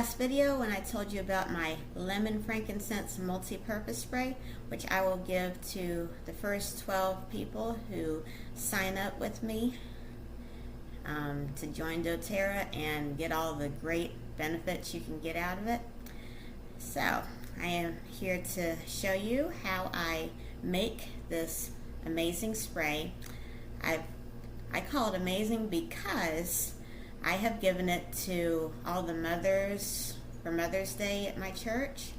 last video when I told you about my Lemon Frankincense multi-purpose spray, which I will give to the first 12 people who sign up with me to join doTERRA and get all the great benefits you can get out of it. So I am here to show you how I make this amazing spray. I call it amazing because I have given it to all the mothers for Mother's Day at my church,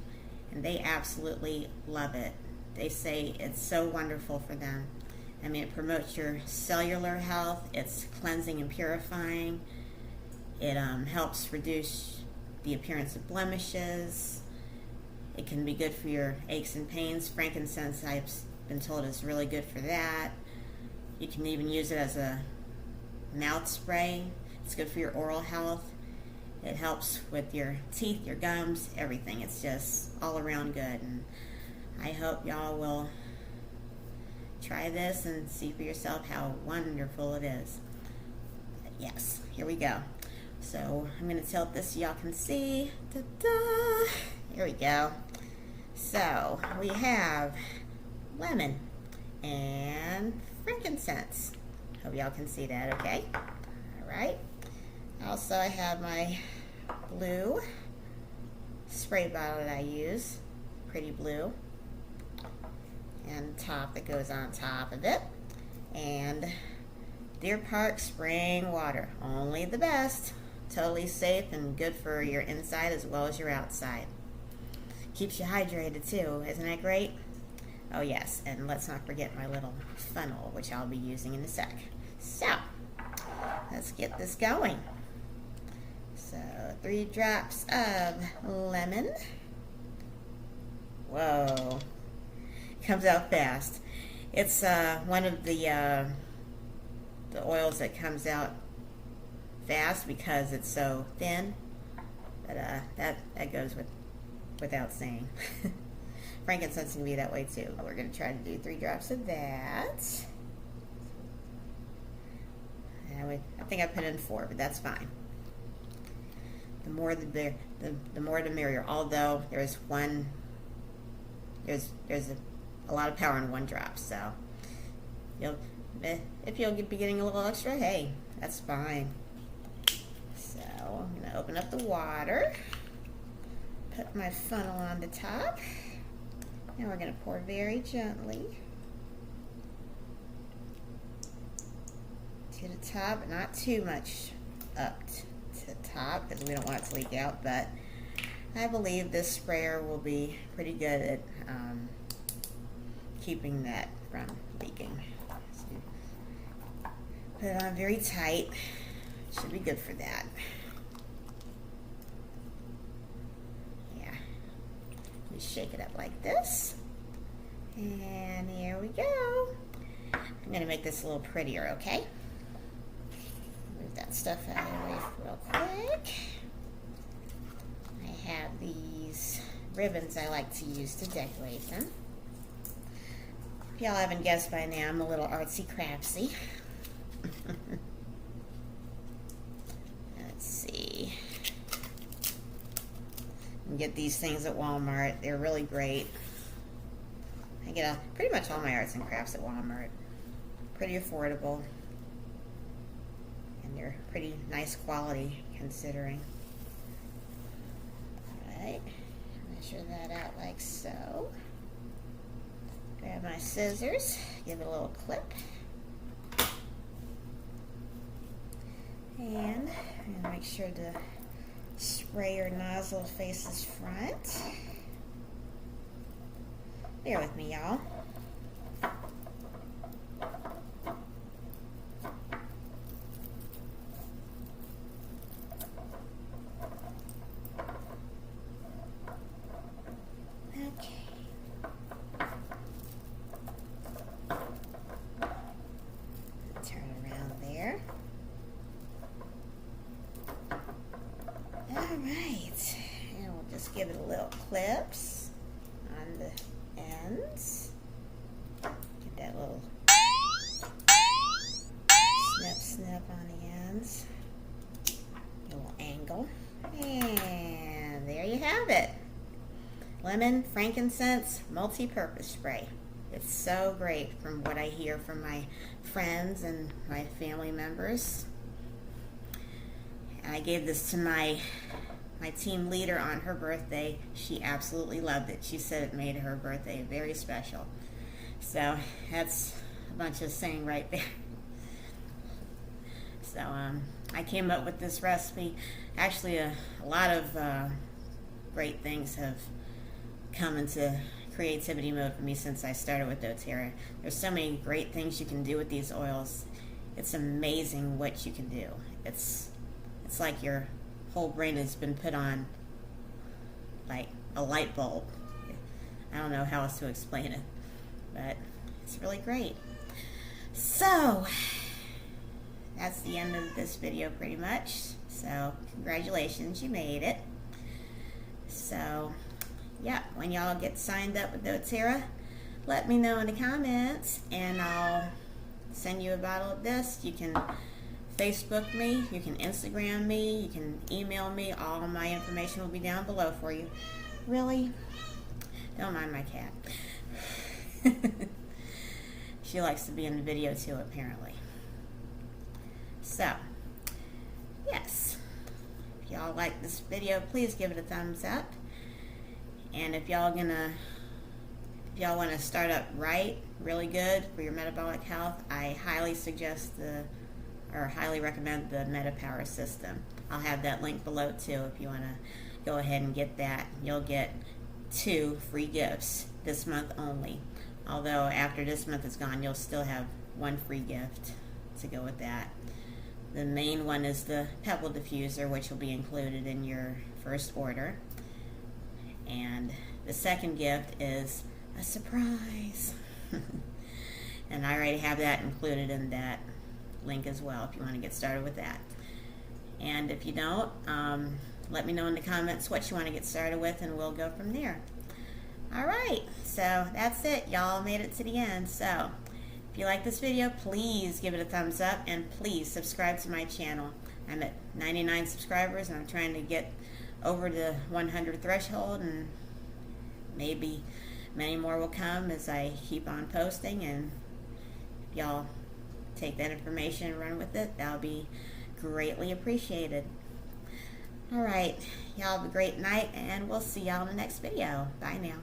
and they absolutely love it. They say it's so wonderful for them. I mean, it promotes your cellular health, it's cleansing and purifying, it helps reduce the appearance of blemishes, it can be good for your aches and pains. Frankincense, I've been told, is really good for that. You can even use it as a mouth spray. It's good for your oral health. It helps with your teeth, your gums, everything. It's just all around good. And I hope y'all will try this and see for yourself how wonderful it is. But yes, here we go. So I'm going to tilt this so y'all can see. Ta-da! Here we go. So we have lemon and frankincense. Hope y'all can see that, okay? All right. Also, I have my blue spray bottle that I use, pretty blue, and top that goes on top of it, and Deer Park spring water, only the best, totally safe and good for your inside as well as your outside. Keeps you hydrated too, isn't that great? Oh yes, and let's not forget my little funnel, which I'll be using in a sec. So, let's get this going. So, 3 drops of lemon. Whoa, comes out fast. It's one of the oils that comes out fast because it's so thin. But that goes without saying. Frankincense can be that way too. We're going to try to do 3 drops of that. And I think I put in 4, but that's fine. The more the more the merrier. Although there's a lot of power in 1 drop, so if you'll be getting a little extra, hey, that's fine. So I'm going to open up the water, put my funnel on the top. Now we're going to pour very gently to the top, but not too much up to the top because we don't want it to leak out, but I believe this sprayer will be pretty good at keeping that from leaking. So put it on very tight. Should be good for that. Shake it up like this, and here we go. I'm going to make this a little prettier, okay? Move that stuff out of the way real quick. I have these ribbons I like to use to decorate them. If y'all haven't guessed by now, I'm a little artsy-craftsy. Let's see. You can get these things at Walmart. They're really great. I get pretty much all my arts and crafts at Walmart. Pretty affordable. And they're pretty nice quality considering. Alright, measure that out like so. Grab my scissors, give it a little clip. And I'm gonna make sure to sprayer nozzle faces front. Bear with me, y'all. Okay. Turn around there. Alright, and we'll just give it a little clips on the ends. Get that little snip on the ends. A little angle. And there you have it. Lemon Frankincense multi-purpose spray. It's so great from what I hear from my friends and my family members. I gave this to my team leader on her birthday. She absolutely loved it. She said it made her birthday very special. So that's a bunch of saying right there. So I came up with this recipe. Actually, a lot of great things have come into creativity mode for me since I started with doTERRA. There's so many great things you can do with these oils. It's amazing what you can do. It's like your whole brain has been put on like a light bulb. I don't know how else to explain it, but it's really great. So that's the end of this video pretty much. So congratulations, you made it. So yeah, when y'all get signed up with doTERRA, let me know in the comments and I'll send you a bottle of this. You can Facebook me, you can Instagram me, you can email me. All my information will be down below for you. Really? Don't mind my cat. She likes to be in the video too, apparently. So, yes. If y'all like this video, please give it a thumbs up. And if y'all want to start up right, really good for your metabolic health, I highly recommend the MetaPWR System. I'll have that link below too if you want to go ahead and get that. You'll get 2 free gifts this month only. Although after this month is gone, you'll still have 1 free gift to go with that. The main one is the pebble diffuser, which will be included in your first order. And the second gift is a surprise. And I already have that included in that link as well if you want to get started with that. And if you don't, let me know in the comments what you want to get started with and we'll go from there. Alright, so that's it. Y'all made it to the end. So if you like this video, please give it a thumbs up and please subscribe to my channel. I'm at 99 subscribers and I'm trying to get over the 100 threshold, and maybe many more will come as I keep on posting. And if y'all take that information and run with it, that'll be greatly appreciated. Alright, y'all have a great night and we'll see y'all in the next video. Bye now.